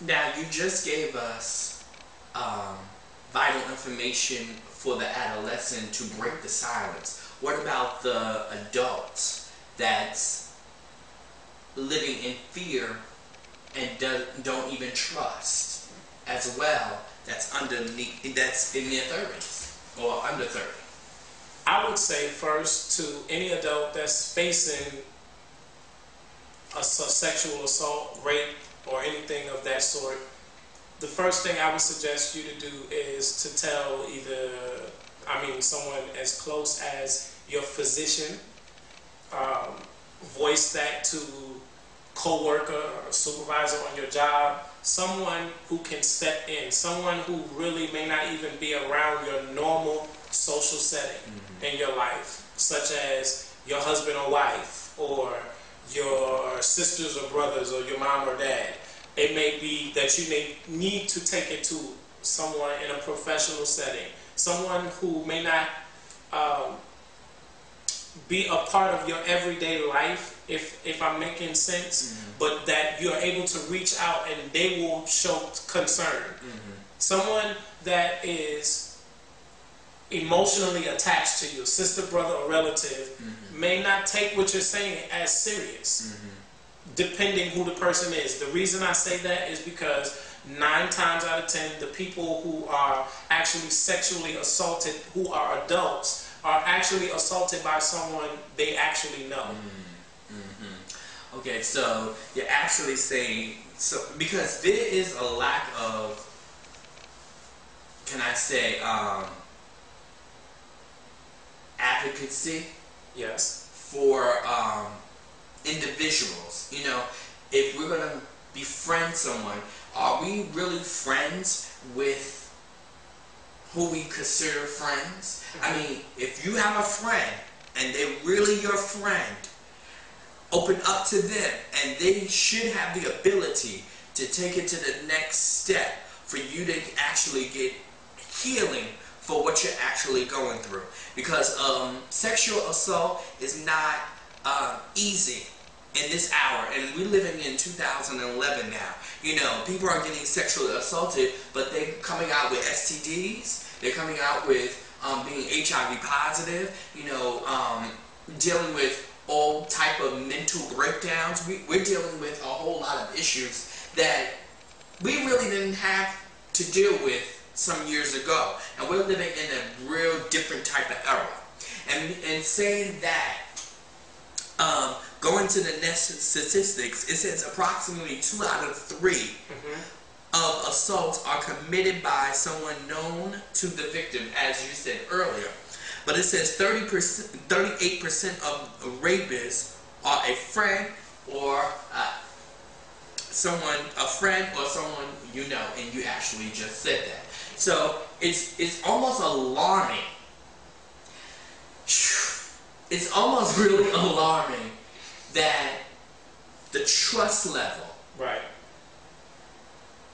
Now, you just gave us vital information for the adolescent to break the silence. What about the adults that's living in fear and don't even trust as well? That's underneath. That's in their 30s or under 30. I would say first to any adult that's facing a sexual assault, rape, or anything of that sort, the first thing I would suggest you to do is to tell someone as close as your physician, voice that to co-worker or supervisor on your job, someone who can step in, someone who really may not even be around your normal social setting in your life, such as your husband or wife, or your sisters or brothers, or your mom or dad. It may be that you may need to take it to someone in a professional setting, someone who may not be a part of your everyday life, if I'm making sense, but that you're able to reach out and they will show concern. Someone that is emotionally attached to you, sister, brother, or relative, may not take what you're saying as serious, depending who the person is. The reason I say that is because 9 times out of 10, the people who are actually sexually assaulted, who are adults, are actually assaulted by someone they actually know. Okay, so you're actually saying, so because there is a lack of, can I say, advocacy, yes, for individuals. You know, if we're gonna befriend someone, are we really friends with who we consider friends? I mean, if you have a friend and they're really your friend, open up to them, and they should have the ability to take it to the next step for you to actually get healing for what you're actually going through. Because sexual assault is not easy in this hour, and we're living in 2011 now. You know, people are getting sexually assaulted, but they're coming out with STDs, they're coming out with being HIV positive, you know, dealing with all type of mental breakdowns. We're dealing with a whole lot of issues that we really didn't have to deal with some years ago, and we're living in a real different type of era. And saying that, going to the next statistics, it says approximately 2 out of 3 of assaults are committed by someone known to the victim, as you said earlier. But it says 38% of rapists are a friend or a friend or someone you know, and you actually just said that. So it's almost alarming. It's almost really alarming that the trust level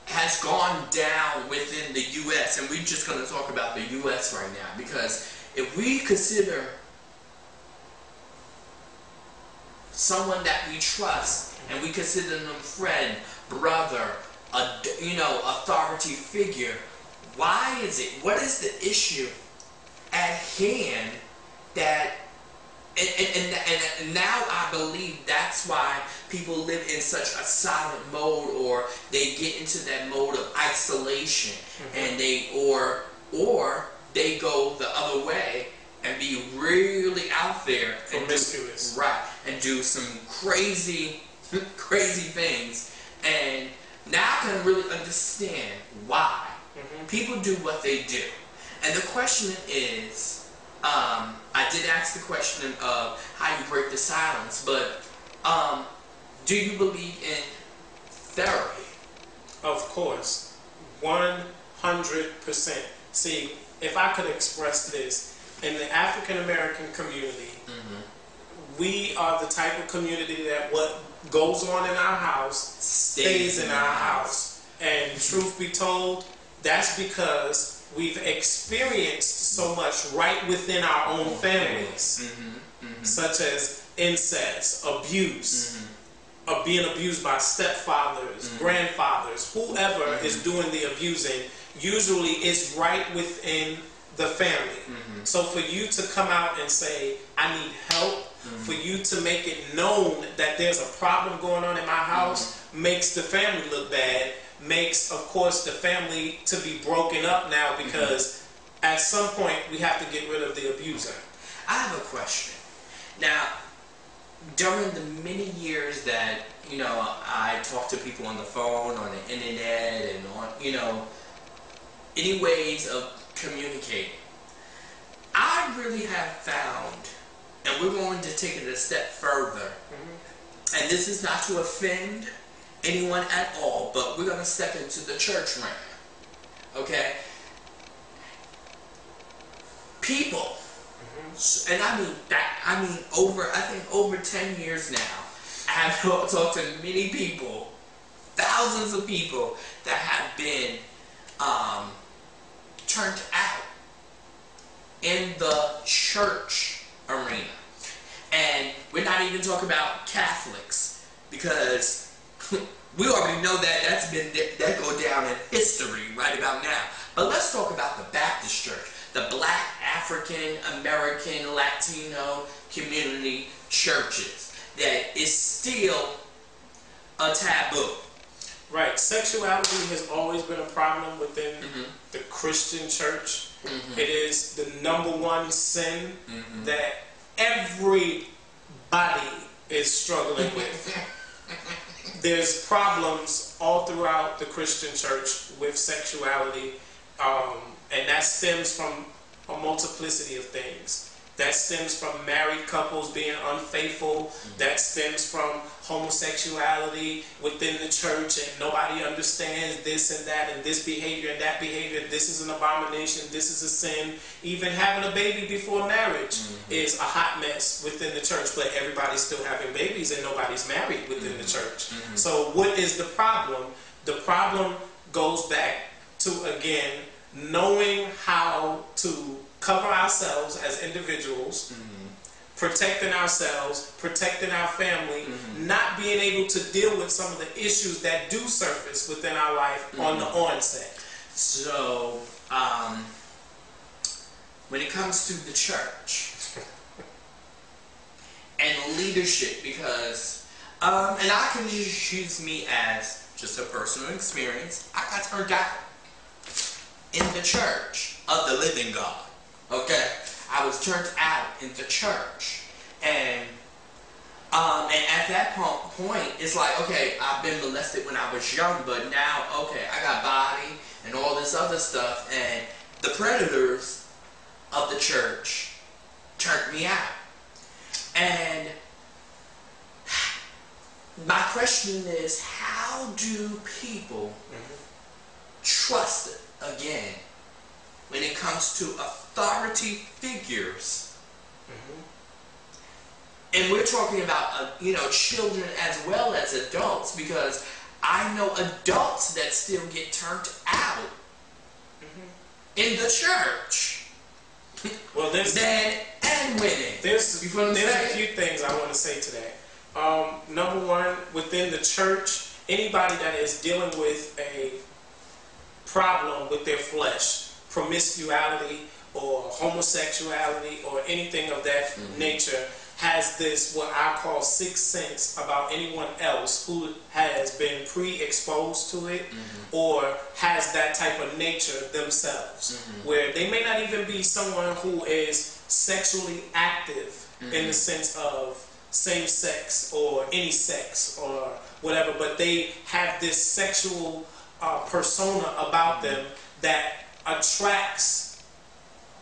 has gone down within the U.S. And we're just going to talk about the U.S. right now, because if we consider someone that we trust and we consider them friend, brother, authority figure, why is it? What is the issue at hand that? And now I believe that's why people live in such a silent mode, or they get into that mode of isolation, and or they go the other way and be really out there and promiscuous, and do some crazy things. And now I can really understand why people do what they do. And the question is, I did ask the question of how you break the silence, but do you believe in therapy? Of course, 100%. See, if I could express this, in the African American community, we are the type of community that what goes on in our house stays in our house. And truth be told, that's because we've experienced so much right within our own families, such as incest, abuse, being abused by stepfathers, grandfathers, whoever is doing the abusing, usually it's right within the family. So for you to come out and say, I need help, for you to make it known that there's a problem going on in my house, makes the family look bad, makes, of course, the family to be broken up now, because at some point we have to get rid of the abuser. I have a question. Now, during the many years that, you know, I talk to people on the phone, on the internet, and on, you know, any ways of communicating, I really have found, and we're going to take it a step further, and this is not to offend anyone at all, but we're going to step into the church realm, okay? People, and I mean over 10 years now, I have talked to many people, thousands of people that have been turned out in the church arena. And we're not even talking about Catholics, because we already know that that go down in history right about now. But let's talk about the Baptist church, the Black, African, American, Latino community churches that is still a taboo. Right. Sexuality has always been a problem within the Christian church. It is the #1 sin that everybody is struggling with. There's problems all throughout the Christian church with sexuality, and that stems from a multiplicity of things. That stems from married couples being unfaithful. That stems from homosexuality within the church, and nobody understands this and that, and this behavior and that behavior. This is an abomination. This is a sin. Even having a baby before marriage is a hot mess within the church, but everybody's still having babies and nobody's married within the church. So what is the problem? The problem goes back to, again, knowing how to cover ourselves as individuals, protecting ourselves, protecting our family, not being able to deal with some of the issues that do surface within our life on the onset. So, when it comes to the church and leadership, because, and I can just use me as just a personal experience, I got turned out in the church of the living God. Okay, I was turned out in the church, and at that point, it's like, okay, I've been molested when I was young, but now, okay, I got body and all this other stuff, and the predators of the church turned me out. And my question is, how do people trust it again when it comes to authority figures? And we're talking about, you know, children as well as adults, because I know adults that still get turned out in the church. Well, there's men and women. There's a few things I want to say to that. #1, within the church, anybody that is dealing with a problem with their flesh, promiscuity or homosexuality or anything of that nature, has this, what I call, sixth sense about anyone else who has been pre-exposed to it or has that type of nature themselves, where they may not even be someone who is sexually active in the sense of same sex or any sex or whatever, but they have this sexual persona about them that attracts.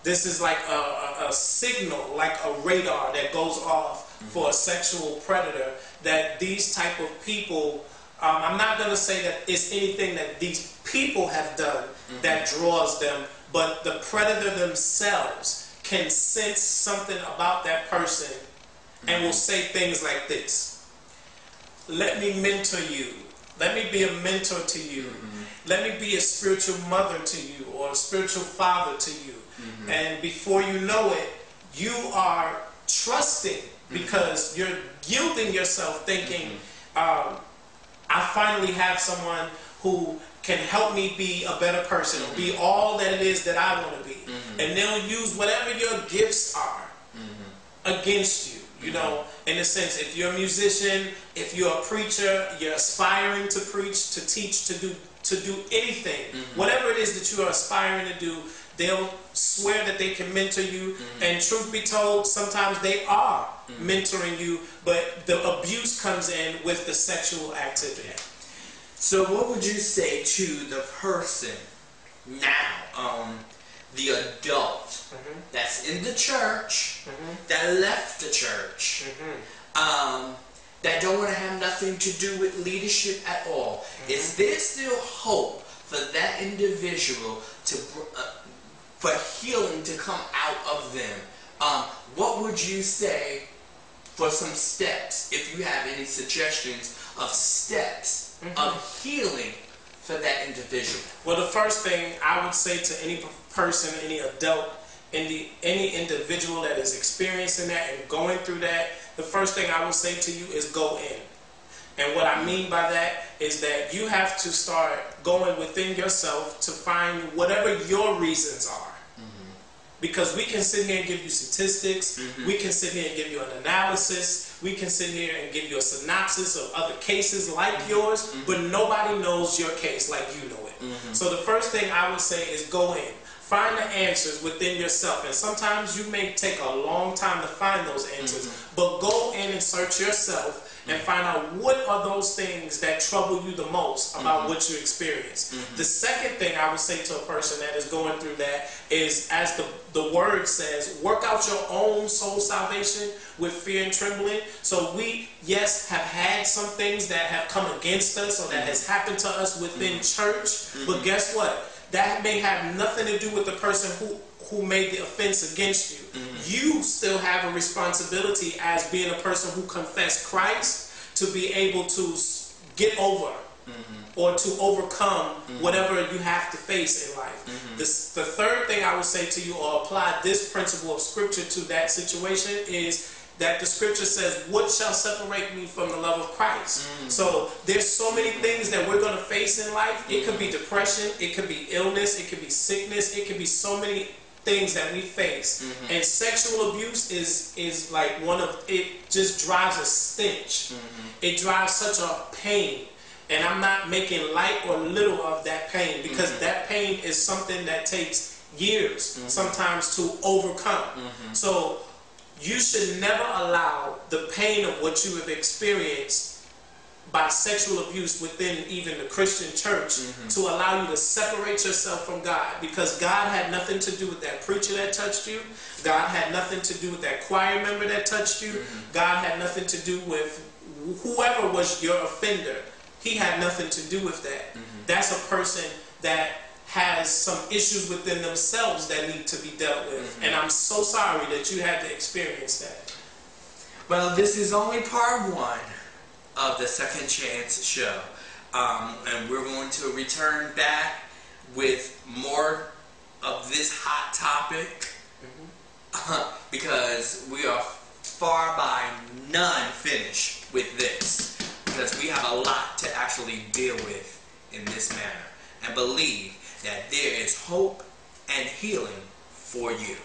This is like a signal, like a radar that goes off for a sexual predator, that these type of people, I'm not going to say that it's anything that these people have done that draws them, but the predator themselves can sense something about that person and will say things like this: let me mentor you. Let me be a mentor to you. Let me be a spiritual mother to you or a spiritual father to you. And before you know it, you are trusting because you're yielding yourself, thinking I finally have someone who can help me be a better person, or be all that it is that I want to be. And they'll use whatever your gifts are against you. You know, in a sense, if you're a musician, if you're a preacher, you're aspiring to preach, to teach, to do anything, whatever it is that you are aspiring to do, they'll swear that they can mentor you. And truth be told, sometimes they are mentoring you, but the abuse comes in with the sexual activity. So what would you say to the person now, the adult that's in the church, that left the church, that don't want to have nothing to do with leadership at all? Is there still hope for that individual to for healing to come out of them? What would you say for some steps, if you have any suggestions of steps of healing for that individual? Well, the first thing I would say to any person, any adult, any individual that is experiencing that and going through that, the first thing I would say to you is go in. And what I mean by that is that you have to start going within yourself to find whatever your reasons are. Because we can sit here and give you statistics, we can sit here and give you an analysis, we can sit here and give you a synopsis of other cases like yours, but nobody knows your case like you know it. So the first thing I would say is go in. Find the answers within yourself. And sometimes you may take a long time to find those answers, but go in and search yourself and find out what are those things that trouble you the most about what you experience. The second thing I would say to a person that is going through that is, as the word says, work out your own soul salvation with fear and trembling. So we, yes, have had some things that have come against us, or that has happened to us within church, but guess what? That may have nothing to do with the person who made the offense against you. You still have a responsibility as being a person who confessed Christ to be able to get over or to overcome whatever you have to face in life. The third thing I would say to you, or apply this principle of scripture to that situation, is that the scripture says, what shall separate me from the love of Christ? So there's so many things that we're going to face in life. It could be depression, it could be illness, it could be sickness, it could be so many things that we face. And sexual abuse is like one of, it just drives a stench. It drives such a pain. And I'm not making light or little of that pain, because that pain is something that takes years sometimes to overcome. So you should never allow the pain of what you have experienced by sexual abuse within even the Christian church to allow you to separate yourself from God, because God had nothing to do with that preacher that touched you. God had nothing to do with that choir member that touched you. God had nothing to do with whoever was your offender. He had nothing to do with that. That's a person that has some issues within themselves that need to be dealt with. And I'm so sorry that you had to experience that. Well, this is only part one of the Second Chance show. And we're going to return back with more of this hot topic because we are far by none finished with this, because we have a lot to actually deal with in this manner, and believe that there is hope and healing for you.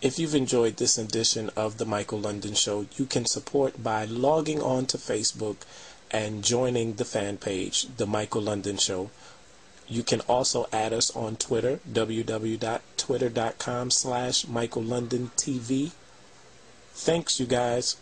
If you've enjoyed this edition of The Michael London Show, you can support by logging on to Facebook and joining the fan page, The Michael London Show. You can also add us on Twitter, www.twitter.com/MichaelLondonTV. Thanks, you guys.